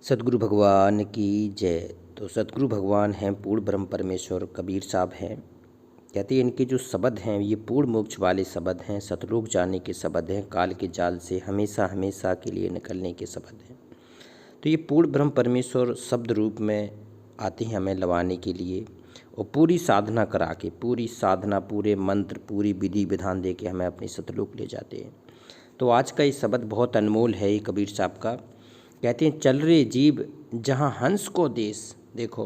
सतगुरु भगवान की जय। तो सतगुरु भगवान हैं पूर्ण ब्रह्म परमेश्वर कबीर साहब हैं। कहते हैं इनके जो शब्द हैं ये पूर्ण मोक्ष वाले शब्द हैं, सतलोक जाने के शब्द हैं, काल के जाल से हमेशा हमेशा के लिए निकलने के शब्द हैं। तो ये पूर्ण ब्रह्म परमेश्वर शब्द रूप में आते हैं हमें लवाने के लिए और पूरी साधना करा के, पूरी साधना, पूरे मंत्र, पूरी विधि विधान दे के हमें अपने सतलोक ले जाते हैं। तो आज का ये शब्द बहुत अनमोल है ये कबीर साहब का। कहते हैं चल रे जीव जहाँ हंस को देश। देखो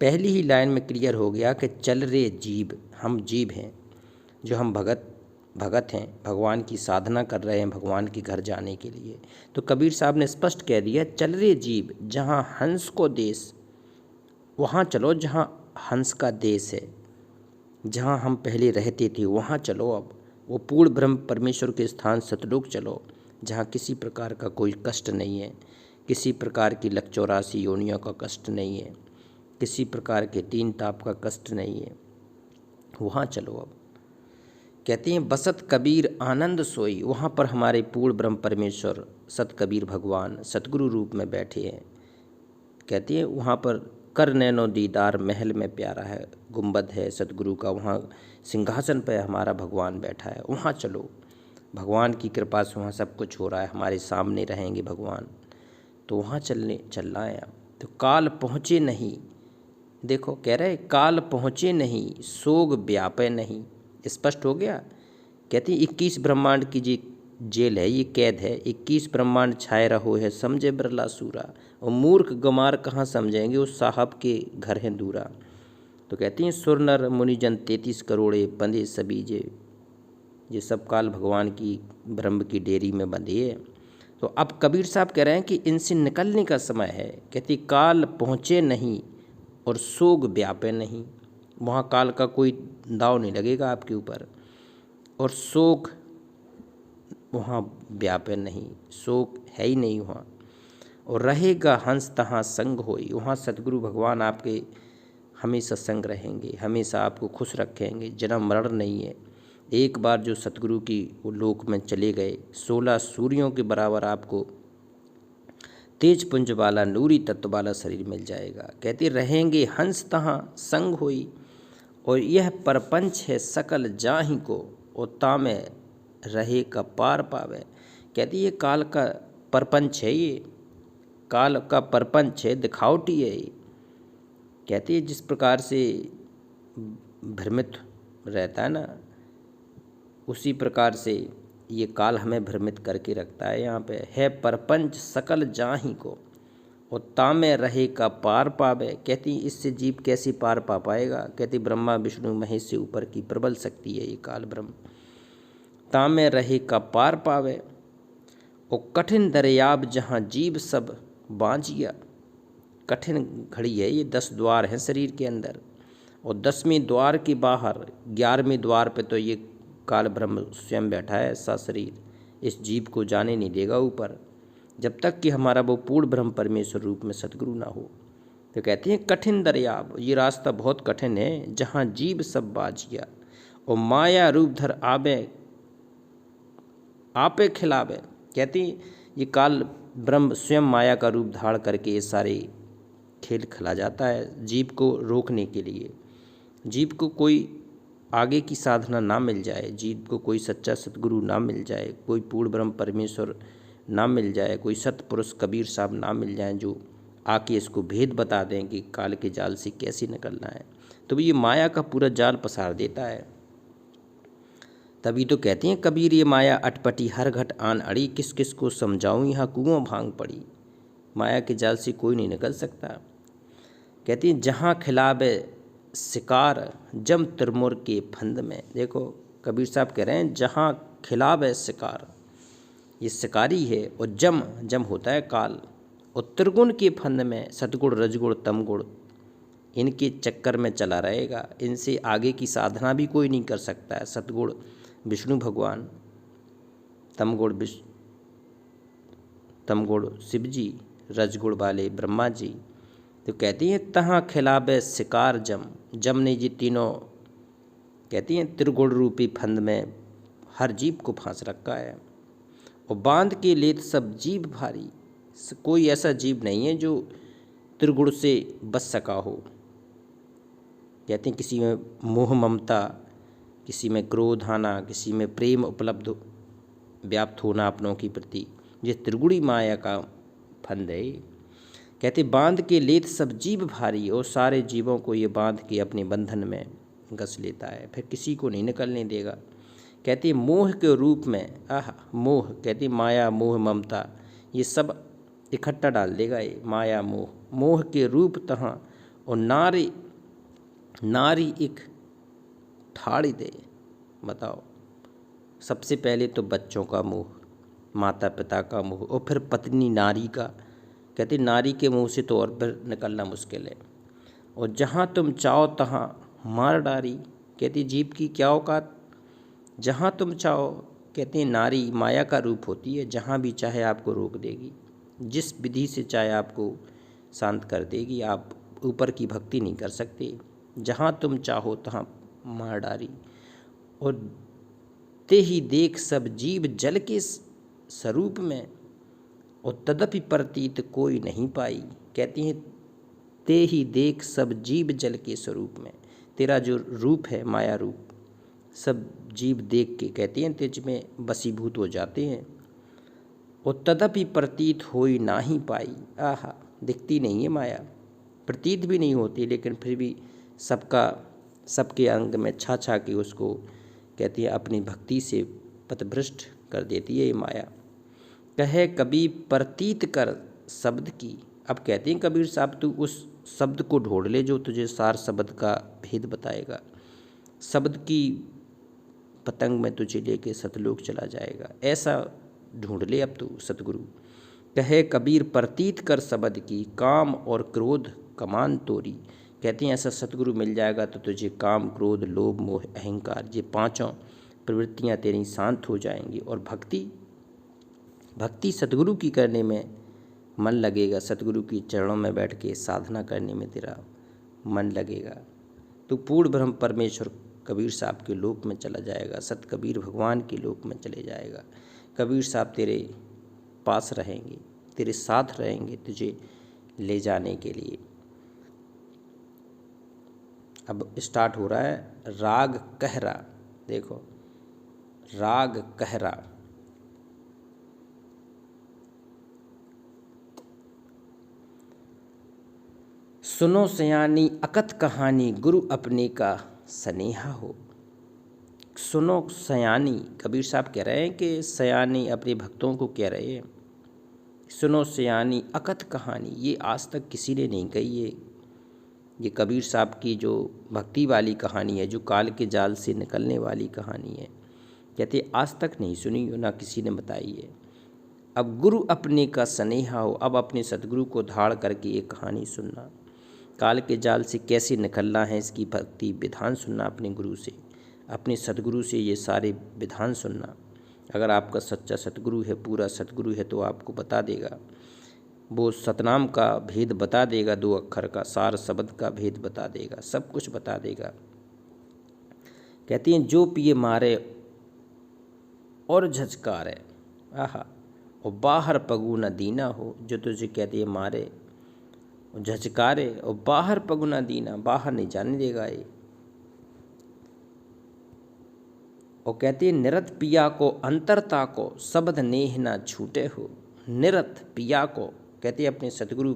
पहली ही लाइन में क्लियर हो गया कि चल रे जीव, हम जीव हैं जो हम भगत हैं, भगवान की साधना कर रहे हैं भगवान के घर जाने के लिए। तो कबीर साहब ने स्पष्ट कह दिया चल रे जीव जहाँ हंस को देश, वहाँ चलो जहाँ हंस का देश है, जहाँ हम पहले रहते थे वहाँ चलो। अब वो पूर्ण ब्रह्म परमेश्वर के स्थान सतलोक चलो, जहाँ किसी प्रकार का कोई कष्ट नहीं है, किसी प्रकार की लक 84 योनियों का कष्ट नहीं है, किसी प्रकार के तीन ताप का कष्ट नहीं है, वहाँ चलो। अब कहते हैं बसत कबीर आनंद सोई, वहाँ पर हमारे पूर्ण ब्रह्म परमेश्वर सत कबीर भगवान सतगुरु रूप में बैठे हैं। कहते हैं वहाँ पर कर नैनो दीदार महल में प्यारा है, गुंबद है सतगुरु का, वहाँ सिंहासन पर हमारा भगवान बैठा है, वहाँ चलो। भगवान की कृपा से वहाँ सब कुछ हो रहा है, हमारे सामने रहेंगे भगवान, तो वहाँ चलना है। तो काल पहुँचे नहीं, देखो कह रहे काल पहुँचे नहीं, सोग व्यापे नहीं। स्पष्ट हो गया। कहती 21 ब्रह्मांड की जी जेल है, ये कैद है। 21 ब्रह्मांड छाए रहो है, समझे बिरला सूरा। और मूर्ख गमार कहाँ समझेंगे, उस साहब के घर हैं दूरा। तो कहती हैं सुर नर मुनिजन 33 करोड़े बंधे सभी ये सब काल भगवान की ब्रह्म की डेरी में बंधे है। तो अब कबीर साहब कह रहे हैं कि इनसे निकलने का समय है। कहती काल पहुँचे नहीं और सोग व्यापे नहीं, वहाँ काल का कोई दाव नहीं लगेगा आपके ऊपर, और शोक वहाँ व्यापे नहीं, शोक है ही नहीं वहाँ। और रहेगा हंस तहाँ संग होई, वहाँ सतगुरु भगवान आपके हमेशा संग रहेंगे, हमेशा आपको खुश रखेंगे, जन्म मरण नहीं है। एक बार जो सतगुरु की वो लोक में चले गए, 16 सूर्यों के बराबर आपको तेज पुंज वाला नूरी तत्व वाला शरीर मिल जाएगा। कहते रहेंगे हंस तहाँ संग होई, और यह परपंच है सकल जाहि को, और तामे रहे का पार पावे। कहती ये काल का परपंच है, ये काल का परपंच है, दिखावटी है ये। कहती है जिस प्रकार से भ्रमित रहता है ना, उसी प्रकार से ये काल हमें भ्रमित करके रखता है। यहाँ पे है परपंच सकल जाहि को, और तामे रहे का पार पावे। कहती इससे जीव कैसे पार पा पाएगा। कहती ब्रह्मा विष्णु महेश से ऊपर की प्रबल शक्ति है ये काल ब्रह्म। तामे रहे का पार पावे, और कठिन दरियाब जहाँ जीव सब बाँझिया। कठिन घड़ी है ये, 10 द्वार हैं शरीर के अंदर, और 10वें द्वार के बाहर 11वें द्वार पे तो ये काल ब्रह्म स्वयं बैठा है। ऐसा शरीर इस जीव को जाने नहीं देगा ऊपर, जब तक कि हमारा वो पूर्ण ब्रह्म परमेश्वर रूप में सतगुरु ना हो। तो कहते हैं कठिन दरियाब, ये रास्ता बहुत कठिन है, जहाँ जीव सब बाजिया, और माया रूप धर आबे आपे खिलावे। कहती ये काल ब्रह्म स्वयं माया का रूप धारण करके ये सारे खेल खिला जाता है जीव को रोकने के लिए। जीव को कोई आगे की साधना ना मिल जाए, जीव को कोई सच्चा सतगुरु ना मिल जाए, कोई पूर्ण ब्रह्म परमेश्वर ना मिल जाए, कोई सतपुरुष कबीर साहब ना मिल जाए जो आके इसको भेद बता दें कि काल के जाल से कैसे निकलना है, तो ये माया का पूरा जाल पसार देता है। तभी तो कहते हैं कबीर ये माया अटपटी हर घट आन अड़ी, किस किस को समझाऊं यहाँ कुआं भांग पड़ी। माया के जाल से कोई नहीं निकल सकता। कहती हैं जहाँ खिलाबे शिकार जम तिरमुर के फंद में। देखो कबीर साहब कह रहे हैं जहाँ खिलाबे शिकार, ये शिकारी है, और जम होता है काल, और त्रिगुण के फंद में सतगुण रजगुण तमगुण इनके चक्कर में चला रहेगा। इनसे आगे की साधना भी कोई नहीं कर सकता है। सतगुण विष्णु भगवान, तमगुण शिव जी, रजगुण वाले ब्रह्मा जी। तो कहती हैं तहाँ खिलाबे शिकार जम ने जी तीनों कहती हैं त्रिगुण रूपी फंद में हर जीव को फांस रखा है, और बांध के लेत सब जीव भारी। कोई ऐसा जीव नहीं है जो त्रिगुण से बच सका हो। कहते हैं किसी में मोह ममता, किसी में क्रोध आना, किसी में प्रेम उपलब्ध व्याप्त होना अपनों के प्रति, ये त्रिगुणी माया का फंद है। कहते बांध के लेत सब जीव भारी, और सारे जीवों को ये बांध के अपने बंधन में घस लेता है, फिर किसी को नहीं निकलने देगा। कहते मोह के रूप में, मोह, कहते माया मोह ममता ये सब इकट्ठा डाल देगा ये माया मोह। मोह के रूप तहाँ और नारी नारी एक ठाड़ी दे। बताओ, सबसे पहले तो बच्चों का मोह, माता पिता का मोह, और फिर पत्नी नारी का। कहते नारी के मुंह से तो और फिर निकलना मुश्किल है। और जहाँ तुम चाहो तहाँ मार डारी। कहती जीव की क्या औकात, जहाँ तुम चाहो। कहते हैं नारी माया का रूप होती है, जहाँ भी चाहे आपको रोक देगी, जिस विधि से चाहे आपको शांत कर देगी। आप ऊपर की भक्ति नहीं कर सकते। जहाँ तुम चाहो तहाँ मार डारी। और ते ही देख सब जीव जल के स्वरूप में, और तदपि प्रतीत कोई नहीं पाई। कहती हैं ते ही देख सब जीव जल के स्वरूप में, तेरा जो रूप है माया रूप, सब जीव देख के कहते हैं तेज में वशीभूत हो जाते हैं। और तदपि प्रतीत होई ना ही पाई। दिखती नहीं है माया, प्रतीत भी नहीं होती, लेकिन फिर भी सबके अंग में छा छा के उसको कहती है अपनी भक्ति से पथभ्रष्ट कर देती है ये माया। कहे कभी प्रतीत कर शब्द की। अब कहते हैं कबीर साहब तू उस शब्द को ढूंढ ले जो तुझे सार शब्द का भेद बताएगा। शब्द की पतंग में तुझे लेके सतलोक चला जाएगा, ऐसा ढूंढ ले अब तू सतगुरु। कहे कबीर प्रतीत कर शब्द की, काम और क्रोध कमान तोरी। कहते हैं ऐसा सतगुरु मिल जाएगा तो तुझे काम क्रोध लोभ मोह अहंकार ये पांचों प्रवृत्तियां तेरी शांत हो जाएंगी। और भक्ति सतगुरु की करने में मन लगेगा, सतगुरु की चरणों में बैठ के साधना करने में तेरा मन लगेगा, तो पूर्ण ब्रह्म परमेश्वर कबीर साहब के लोक में चला जाएगा, सत कबीर भगवान के लोक में चले जाएगा। कबीर साहब तेरे पास रहेंगे, तेरे साथ रहेंगे तुझे ले जाने के लिए। अब स्टार्ट हो रहा है राग कहरा। देखो राग कहरा। सुनो सयानी अकथ कहानी, गुरु अपने का सनेहा हो। सुनो सयानी, कबीर साहब कह रहे हैं कि सयानी अपने भक्तों को कह रहे हैं, सुनो सयानी अकथ कहानी। ये आज तक किसी ने नहीं कही है। ये कबीर साहब की जो भक्ति वाली कहानी है, जो काल के जाल से निकलने वाली कहानी है, कहते आज तक नहीं सुनी हो, ना किसी ने बताई है। अब गुरु अपने का सनेहा हो, अब अपने सतगुरु को धाड़ करके ये कहानी सुनना, काल के जाल से कैसे निकलना है इसकी भक्ति विधान सुनना, अपने गुरु से, अपने सतगुरु से ये सारे विधान सुनना। अगर आपका सच्चा सतगुरु है, पूरा सतगुरु है, तो आपको बता देगा, वो सतनाम का भेद बता देगा, 2 अक्षर का सार शब्द का भेद बता देगा, सब कुछ बता देगा। कहती हैं जो पिए मारे और झचकारे, और बाहर पगु न दीना हो। जो तुझे कहती है मारे और झचकारे और बाहर पगु न दीना, बाहर नहीं जाने देगा ये। और कहती है निरत पिया को अंतरता को, शब्द नेह ना छूटे हो। निरत पिया को कहती है अपने सतगुरु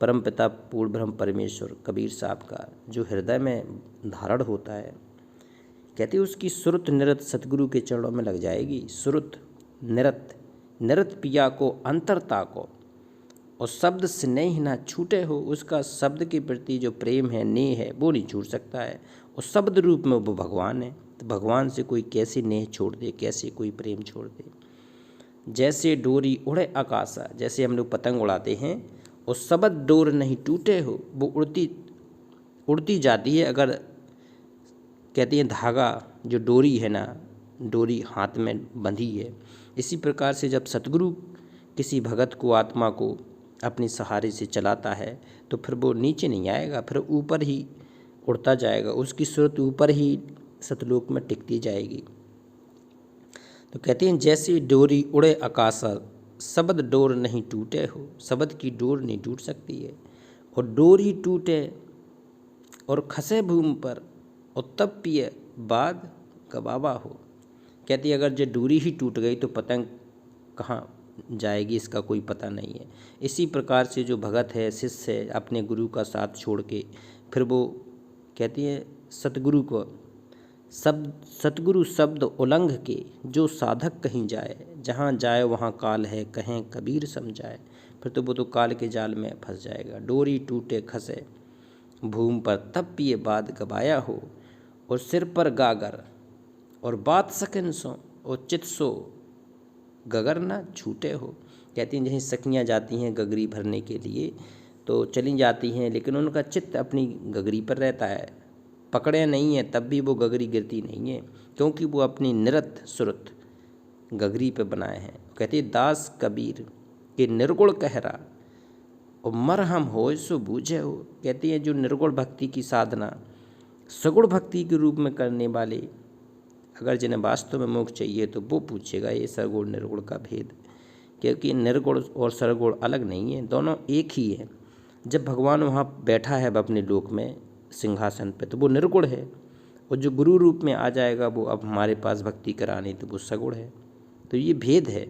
परमपिता पूर्ण ब्रह्म परमेश्वर कबीर साहब का जो हृदय में धारण होता है, कहती है उसकी सुरत निरत सतगुरु के चरणों में लग जाएगी। सुरत निरत, निरत पिया को अंतरता को, और शब्द स्नेह ना छूटे हो। उसका शब्द के प्रति जो प्रेम है, नेह है, वो नहीं छूट सकता है। और शब्द रूप में वो भगवान है, तो भगवान से कोई कैसे नेह छोड़ दे, कैसे कोई प्रेम छोड़ दे। जैसे डोरी उड़े आकाशा, जैसे हम लोग पतंग उड़ाते हैं और शब्द डोर नहीं टूटे हो, वो उड़ती जाती है। अगर कहती हैं धागा जो डोरी है ना, डोरी हाथ में बंधी है, इसी प्रकार से जब सतगुरु किसी भगत को, आत्मा को अपने सहारे से चलाता है तो फिर वो नीचे नहीं आएगा, फिर ऊपर ही उड़ता जाएगा, उसकी सूरत ऊपर ही सतलोक में टिकती जाएगी। तो कहते हैं जैसी डोरी उड़े आकाशा, शब्द डोर नहीं टूटे हो, शब्द की डोर नहीं टूट सकती है। और डोर ही टूटे और खसे भूमि पर, और तब पिए बाद गवावा हो। कहती है अगर जो डोरी ही टूट गई तो पतंग कहाँ जाएगी, इसका कोई पता नहीं है। इसी प्रकार से जो भगत है, शिष्य है, अपने गुरु का साथ छोड़ के फिर वो कहती है सतगुरु को, सतगुरु शब्द उल्लंघ के जो साधक कहीं जाए, जहाँ जाए वहाँ काल है, कहें कबीर समझाए। फिर तो वो तो काल के जाल में फंस जाएगा। डोरी टूटे खसे भूमि पर, तब पिए बाद गवाया हो। और सिर पर गागर और बात सकन सो, और चित सो गगर ना छूटे हो। कहती हैं जहीं सखियाँ जाती हैं गगरी भरने के लिए तो चली जाती हैं, लेकिन उनका चित्त अपनी गगरी पर रहता है। पकड़े नहीं है तब भी वो गगरी गिरती नहीं है, क्योंकि वो अपनी निरत सुरत गगरी पे बनाए हैं। कहती है दास कबीर के निर्गुण कहरा, और मरहम हो सो बूझे हो। कहती है जो निर्गुण भक्ति की साधना सगुण भक्ति के रूप में करने वाले, अगर जिन्हें वास्तव में मोक्ष चाहिए तो वो पूछेगा ये सगुण निर्गुण का भेद, क्योंकि निर्गुण और सरगुण अलग नहीं है, दोनों एक ही है। जब भगवान वहाँ बैठा है अपने लोक में सिंहासन पे तो वो निर्गुण है, और जो गुरु रूप में आ जाएगा वो अब हमारे पास भक्ति कराने तो वो सगुण है। तो ये भेद है।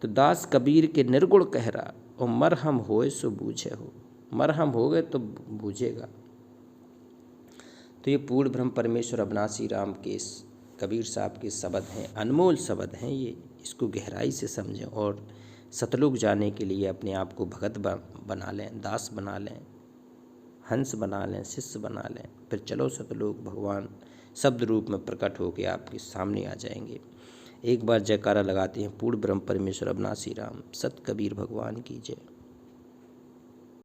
तो दास कबीर के निर्गुण कहरा, और मरहम होए सो बूझे हो। मरहम हो गए तो बूझेगा। तो ये पूर्ण ब्रह्म परमेश्वर अविनाशी राम के कबीर साहब के शब्द हैं, अनमोल शब्द हैं ये। इसको गहराई से समझें और सतलोक जाने के लिए अपने आप को भगत बना लें, दास बना लें, हंस बना लें, शिष्य बना लें। फिर चलो सतलोक भगवान शब्द रूप में प्रकट होकर आपके सामने आ जाएंगे। एक बार जयकारा लगाते हैं पूर्ण ब्रह्म परमेश्वर अविनाशी राम सत कबीर भगवान की जय।